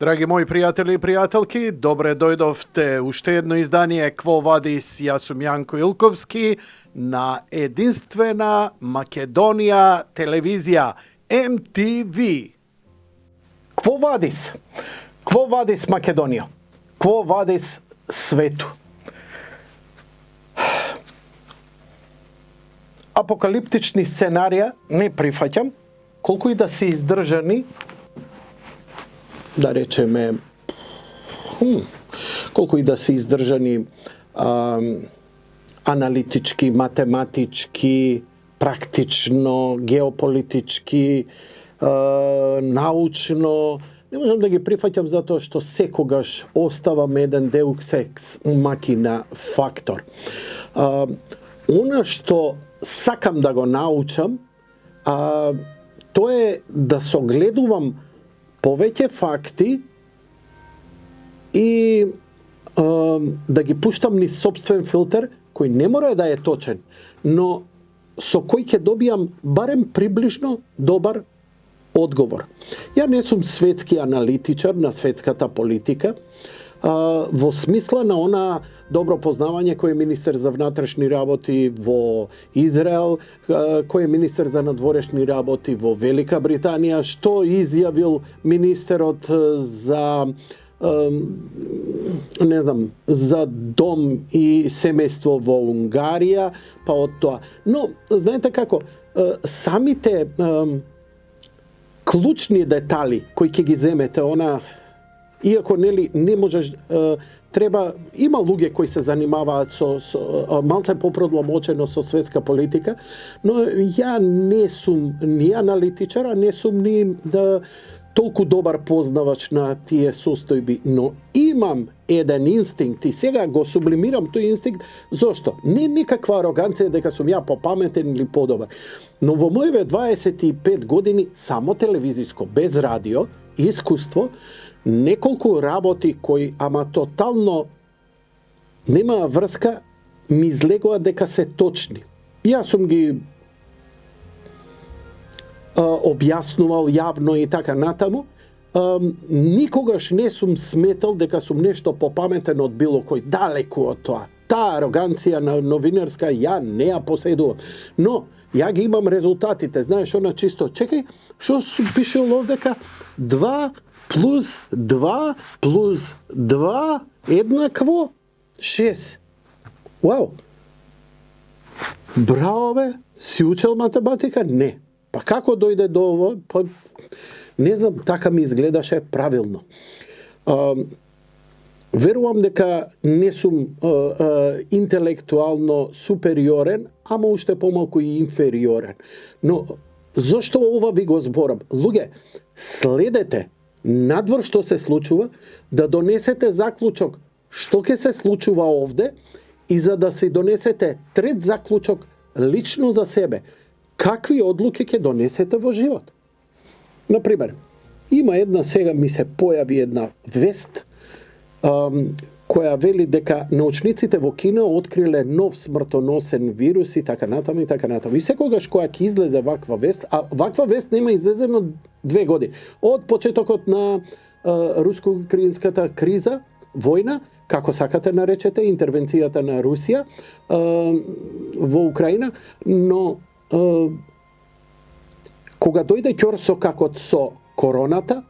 Драги мои пријатели и пријателки, добре дојдовте уште едно издание Кво вадис, јас сум Јанко Илковски на единствена Македонија телевизија MTV. Кво вадис? Кво вадис Македонија? Кво вадис свету? Апокалиптични сценарија не прифаќам, колку и да се издржани, да речеме, колку и да се издржани аналитички, математички, практично, геополитички, научно, не можам да ги прифаќам затоа што секогаш оставам еден деус екс махина фактор. Она што сакам да го научам, тоа е да согледувам повеќе факти и да ги пуштам низ собствен филтер, кој не мора да е точен, но со кој ќе добијам барем приближно добар одговор. Ја не сум светски аналитичар на светската политика, во смисла на она добро познавање кој е министер за внатрешни работи во Израел, кој е министер за надворешни работи во Велика Британија, што изјавил министерот за не знам, за дом и семејство во Унгарија, па од тоа. Но, знаете како, самите клучни детали кои ќе ги земете, она иако нели не можеш, треба, има луѓе кои се занимаваат со малце попродломочено со светска политика, но ја не сум ни аналитичар, а не сум ни толку добар познавач на тие состојби, но имам еден инстинкт и сега го сублимирам тој инстинкт. Зошто? Не никаква ароганција дека сум ја попаметен или подобар. Но во моите 25 години само телевизиско, без радио, искуство, неколку работи кои ама тотално нема врска ми излегува дека се точни. Јас сум ги објаснувал јавно и така натаму. Никогаш не сум сметал дека сум нешто попаметен од било кој, далеку од тоа. Таа ароганција на новинарска ја не ја поседувам. Но ја ги имам резултатите. Знаеш, она чисто, чекај, што сум пишал овдека? 2 плюс 2 плюс 2 еднакво 6. Вау! Браво бе! Си учел математика? Не. Па како дојде до ово? Па не знам, така ми изгледаше правилно. Верувам дека не сум интелектуално супериорен, ама уште помалку и инфериорен. Но зошто ова ви го зборам? Луѓе, следете надвор што се случува, да донесете заклучок што ќе се случува овде и за да се донесете трет заклучок лично за себе. Какви одлуки ќе донесете во живот? Например, има една, сега ми се појави една вест, која вели дека научниците во Кина откриле нов смртоносен вирус и така натаму и така натаму. И секогаш која ќе излезе ваква вест, а ваква вест нема излезено 2 години. Од почетокот на руско-украинската криза, војна, како сакате наречете, интервенцијата на Русија во Украина, но кога дојде ќорсокакот со короната,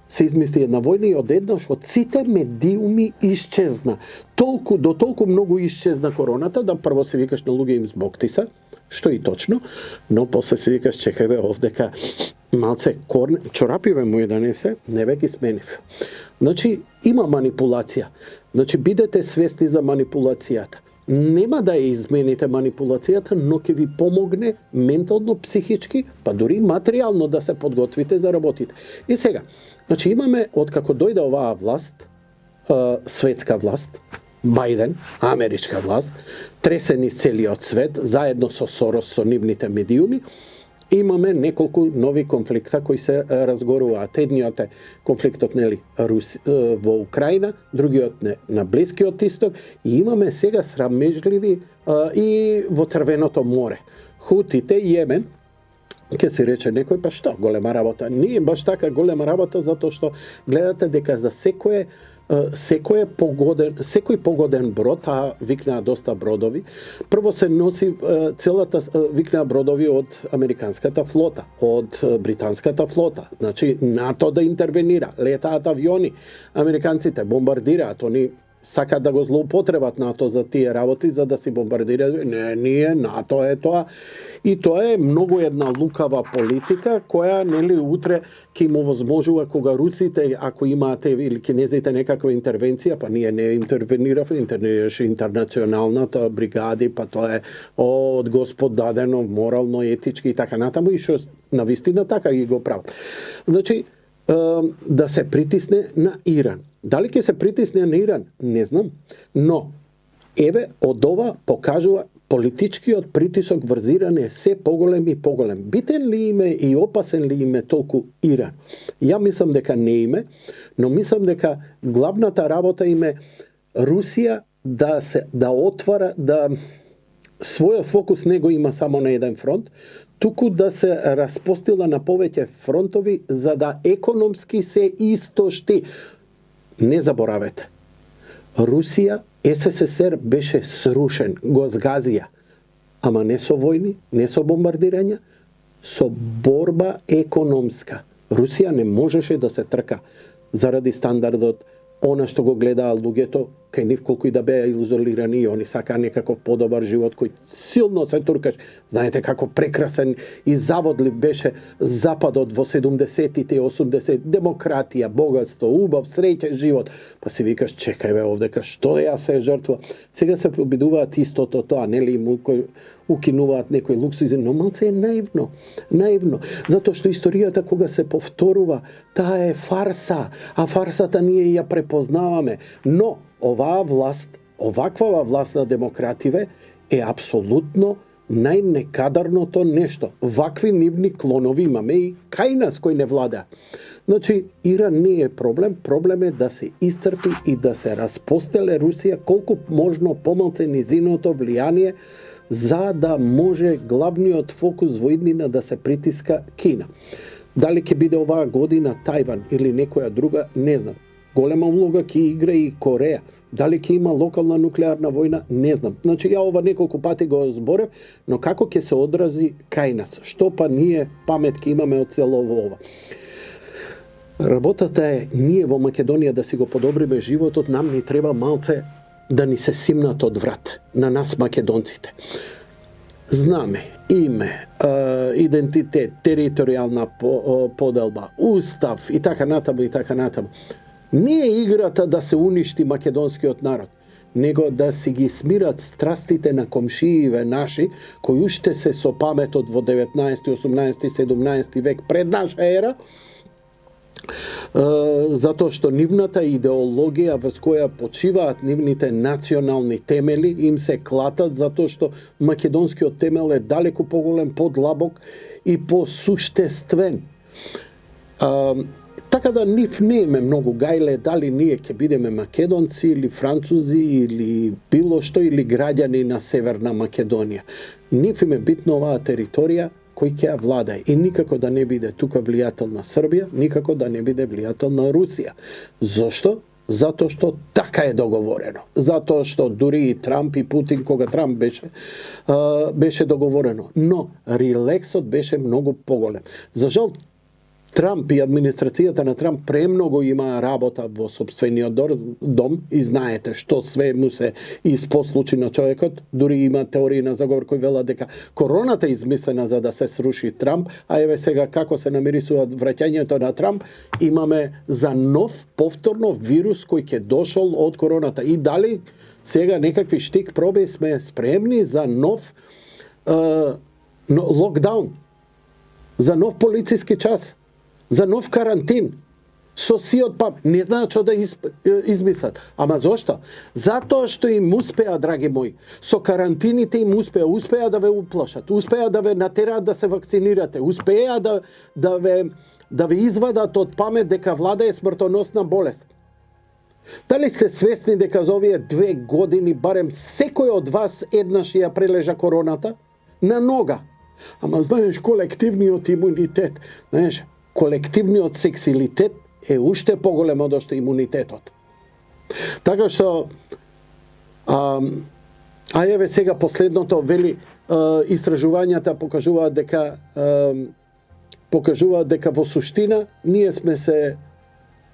се измисли една војна и одеднаш од сите медиуми исчезна. До толку многу исчезна короната, да прво се викаш на луѓе им збоктиса, што и точно, но после се викаш чекај бе овдека малце чорапиве му и да не ве ги сменив. Значи, има манипулација. Значи, бидете свесни за манипулацијата. Нема да ја измените манипулацијата, но ќе ви помогне ментално, психички, па дури материјално да се подготвите за работите. И сега, значи имаме, откако дојде оваа власт, светска власт, Бајден, америчка власт, тресен из целиот свет, заедно со Сорос, со нивните медиуми, имаме неколку нови конфликта кои се разгоруваат. Едниот е конфликтот во Украина, другиот на Блискиот исток и имаме сега срамежливи и во Црвеното море. Хутите, Јемен, Ке се рече некој, па што, голема работа. Не е баш така голема работа, затоа што гледате дека за секој погоден брод, а викнаа доста бродови, прво се носи целата викнаа бродови од американската флота, од британската флота. Значи НАТО да интервенира, летаат авиони, американците бомбардираат, они сакаат да го злоупотребат НАТО за тие работи, за да си бомбардираат. Не, ние, НАТО е тоа. И тоа е многу една лукава политика, која, нели, утре ќе им овозможува кога руците, ако имаате, или кинезите некаква интервенција, па ние не интервениравме, интервенираше интернационалната бригади, па тоа е од Господ дадено, морално, етички и така натаму, и што навистина така ги го прават. Значи, да се притисне на Иран. Дали ќе се притисне на Иран? Не знам. Но, еве, од ова покажува политичкиот притисок врз Иран е се поголем и поголем. Битен ли име и опасен ли име толку Иран? Ја мислам дека не име, но мислам дека главната работа име Русија да отвара, да својот фокус не го има само на еден фронт, туку да се распостила на повеќе фронтови за да економски се истошти. Не заборавете. Русија, СССР беше срушен, го згазија. Ама не со војни, не со бомбардирања, со борба економска. Русија не можеше да се трка заради стандардот, она што го гледаа луѓето, кај нив колку и да беа изолирани, и они сакаа некаков подобар живот кој силно се туркаш. Знаете како прекрасен и заводлив беше Западот во 70-тите и 80-тите, демократија, богатство, убав, среќен живот. Па си викаш, чекај бе овдека, што ја се жртва? Сега се обидуваат истото тоа, нели им укинуваат некои луксузи, но малце е наивно. Затоа што историјата кога се повторува, таа е фарса, а фарсата ние ја препознаваме. Но оваа власт, оваквава власт на демокративе е апсолутно најнекадарното нешто. Вакви нивни клонови имаме и кај нас кој не влада. Значи, Иран не е проблем, проблем е да се исцрпи и да се распостеле Русија колку можно помалце низиното влијание, за да може главниот фокус во иднина да се притиска Кина. Дали ќе биде оваа година Тајван или некоја друга, не знам. Голема улога ќе игра и Кореја. Дали ќе има локална нуклеарна војна, не знам. Значи, ја ова неколку пати го зборев, но како ќе се одрази кај нас? Што па ние памет ќе имаме од цело ова? Работата е ние во Македонија да си го подобриме животот, нам ни треба малце да ни се симнат од врат, на нас македонците. Знаме име, идентитет, територијална поделба, устав и така натаму и така натаму. Не е играта да се уништи македонскиот народ, него да си ги смират страстите на комшииве наши, кои уште се со паметот во 19, 18, 17 век пред наша ера, затоа што нивната идеологија врз која почиваат нивните национални темели им се клатат, затоа што македонскиот темел е далеку поголем, подлабок и посуштествен. Така да нив не име многу гајле дали ние ќе бидеме македонци или французи или било што, или граѓани на Северна Македонија. Нив им е битно оваа територија кој ќе ја владае и никако да не биде тука влијателна Србија, никако да не биде влијателна Русија. Зошто? Затоа што така е договорено. Затоа што дури и Трамп и Путин, кога Трамп беше договорено. Но релексот беше многу поголем. За жал, Трамп и администрацијата на Трамп премногу има работа во собствениот дом и знаете што све му се испослучи на човекот. Дури има теории на заговор кои велат дека короната е измислена за да се сруши Трамп, а еве сега како се намирисуваат враќањето на Трамп, имаме за нов повторно вирус кој ќе дошол од короната. И дали сега некакви штик проби сме спремни за нов локдаун, за нов полициски час, за нов карантин, со сиот пап, не знаат што да измислат. Ама зошто? Затоа што им успеа, драги мои, со карантините им успеа да ве уплашат, успеа да ве натераат да се вакцинирате, успеа да ве извадат од памет дека влада е смртоносна болест. Дали сте свесни дека за овие 2 години барем секој од вас еднаш ја прележа короната? На нога. Ама знаеш, колективниот имунитет, знаеш, колективниот сексилитет е уште поголем од што имунитетот. Така што, еве сега последното вели, истражувањата покажуваат дека во суштина ние сме се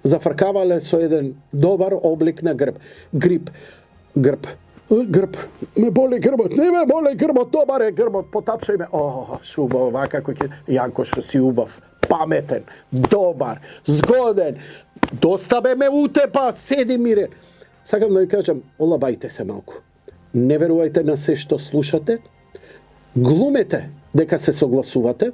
зафркавале со еден добар облик на грип. Ме боли грбот, не ме боли грбот, добар е грбот, потапшај ме. Шубаво, вака кој ќе... Јанко, што си убав, паметен, добар, згоден, доста бе ме утепа, седи мирен. Сакам да ви кажам, олабајте се малку. Не верувајте на се што слушате, глумете дека се согласувате,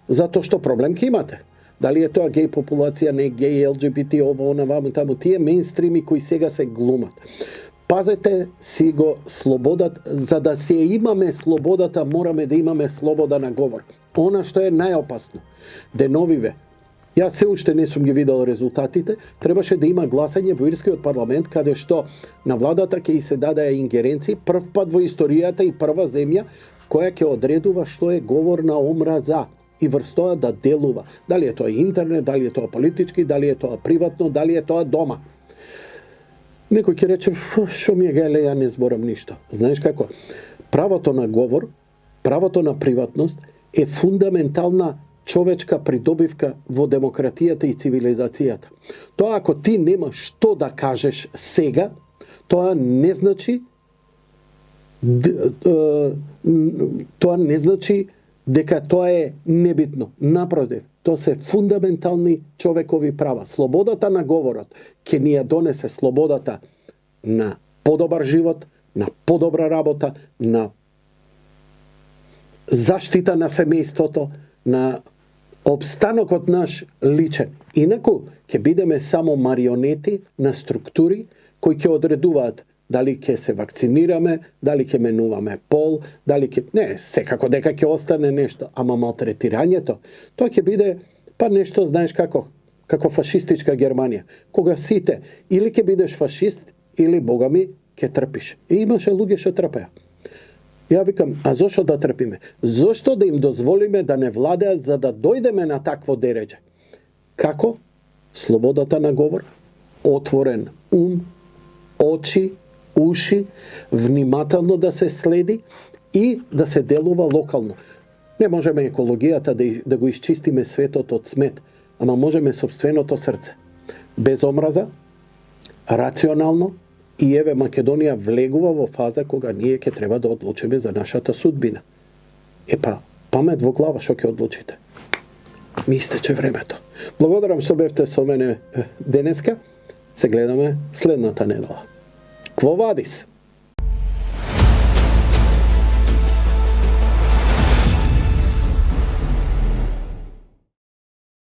затоа што проблем ќе имате. Дали е тоа геј популација, не геј, ЛГБТ, ово, ваму, таму, тие мејнстрими кои сега се глумат. Пазете си го слободата, за да се имаме слободата, мораме да имаме слобода на говор. Она што е најопасно. Деновиве, јас се уште не сум ги видел резултатите, требаше да има гласање во ирскиот парламент, каде што на владата ќе и се даде ингеренции, прв пат во историјата и прва земја која ќе одредува што е говор на омраза и врз тоа да делува. Дали е тоа интернет, дали е тоа политички, дали е тоа приватно, дали е тоа дома. Некој ќе рече, шо ми е гајле, ја не зборам ништо. Знаеш како? Правото на говор, правото на приватност е фундаментална човечка придобивка во демократијата и цивилизацијата. Тоа ако ти немаш што да кажеш сега, тоа не значи дека тоа е небитно. Напротив, тоа се фундаментални човекови права. Слободата на говорот ќе ни ја донесе слободата на подобар живот, на подобра работа, на заштита на семејството, на обстанокот наш личен. Инаку, ќе бидеме само марионети на структури кои ќе одредуваат дали ќе се вакцинираме, дали ќе менуваме пол, дали ќе... Не, секако дека ќе остане нешто, ама малтретирањето, тоа ќе биде па нешто, знаеш како фашистичка Германија. Кога сите, или ќе бидеш фашист, или, бога ми, ќе трпиш. И имаше луѓе што трпеа. Ја викам, а зошто да трпиме? Зошто да им дозволиме да не владеат за да дојдеме на такво дереđе? Како? Слободата на говор, отворен ум, очи, уши, внимателно да се следи и да се делува локално. Не можеме екологијата да го исчистиме светот од смет, ама можеме сопственото срце. Без омраза, рационално, и еве Македонија влегува во фаза кога ние ќе треба да одлучиме за нашата судбина. Памет во глава, што ќе одлучите? Ми истече времето. Благодарам што бевте со мене денеска. Се гледаме следната недела. Кво вадис?